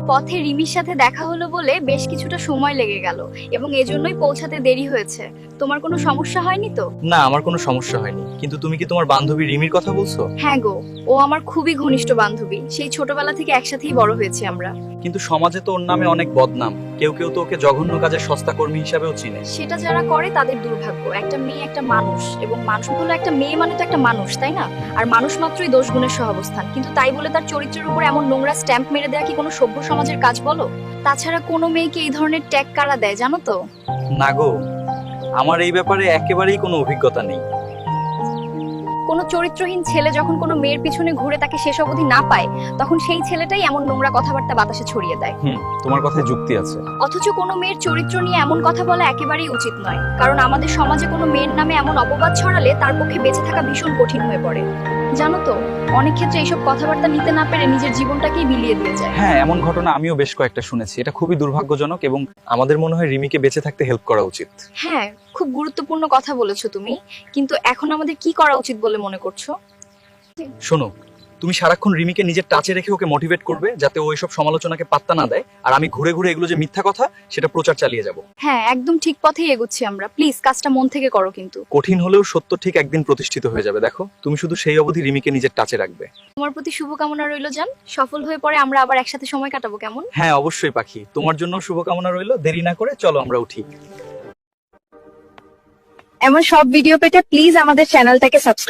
পথে রিমির সাথে দেখা হলো বলে বেশ কিছুটা সময় লেগে গেল এবং এজন্যই পৌঁছাতে দেরি হয়েছে। তোমার কোনো সমস্যা হয়নি তো? না, আমার কোনো সমস্যা হয়নি, কিন্তু তুমি কি তোমার বান্ধবী রিমির কথা বলছো? হ্যাঁ গো, ও আমার খুবই ঘনিষ্ঠ বান্ধবী, সেই ছোটবেলা থেকে একসাথেই বড় হয়েছি আমরা। কিন্তু সমাজে তো ওর নামে অনেক বদনাম, কেউ কেউ তো ওকে জঘন্য কাজের সস্তা কর্মী হিসাবেও চিনে। সেটা যারা করে তাদের দুর্ভাগ্য। একটা মেয়ে একটা মানুষ, এবং মানুষ হলো একটা মেয়ে মানে তো একটা মানুষ, তাই না? আর মানুষ মাত্রই দোষ গুণের সহাবস্থান, কিন্তু তাই বলে তার চরিত্রের উপর এমন নোংরা স্ট্যাম্প মেরে দেওয়া কি কোনো সভ্য সমাজের কাজ বলো? তাছাড়া কোনো মেয়েকে এই ধরনের ট্যাগ কারা দেয় জানো তো? না গো, আমার এই ব্যাপারে একেবারেই কোনো অভিজ্ঞতা নেই। কোনো চরিত্রহীন ছেলে যখন কোনো মেয়ের পিছনে ঘুরে তাকে শেষ অবধি না পায়, তখন সেই ছেলেটাই এমন নোংরা কথাবার্তা বাতাসে ছড়িয়ে দেয়। তোমার কথায় যুক্তি আছে। অথচ কোনো মেয়ের চরিত্র নিয়ে এমন কথা বলা একেবারেই উচিত নয়, কারণ আমাদের সমাজে কোনো মেয়ের নামে এমন অপবাদ ছড়ালে তার পক্ষে বেঁচে থাকা ভীষণ কঠিন হয়ে পড়ে। জানো তো, অনেক ক্ষেত্রে এইসব কথাবার্তা নিতে না পেরে নিজের জীবনটাকেই বিলিয়ে দিয়ে যায়। হ্যাঁ, এমন ঘটনা আমিও বেশ কয়েকটা শুনেছি। এটা খুবই দুর্ভাগ্যজনক এবং আমাদের মনে হয় রিমিকে বেঁচে থাকতে হেল্প করা উচিত। হ্যাঁ, খুব গুরুত্বপূর্ণ কথা বলেছো তুমি, কিন্তু এখন আমাদের কি করা উচিত বলে মনে করছো? শোনো, তুমি সারাক্ষণ রিমিকে নিজের টাচে রেখে ওকে মোটিভেট করবে যাতে ও এসব সমালোচনাকে পাত্তা না দেয়, আর আমি ঘুরে ঘুরে এগুলো যে মিথ্যা কথা সেটা প্রচার চালিয়ে যাব। হ্যাঁ, একদম ঠিক পথেই এগোচ্ছি আমরা। প্লিজ কাজটা মন থেকে করো কিন্তু। কঠিন হলেও সত্য ঠিক একদিন প্রতিষ্ঠিত হয়ে যাবে। দেখো, তুমি শুধু সেই অবধি রিমিকে নিজের টাচে রাখবে। তোমার প্রতি শুভকামনা রইলো জান। সফল হয়ে পরে আমরা আবার একসাথে সময় কাটাবো, কেমন? হ্যাঁ, অবশ্যই পাখি, তোমার জন্য শুভকামনা রইলো। দেরি না করে চলো আমরা উঠি। এমন সব ভিডিও পেতে প্লিজ আমাদের চ্যানেলটাকে সাবস্ক্রাইব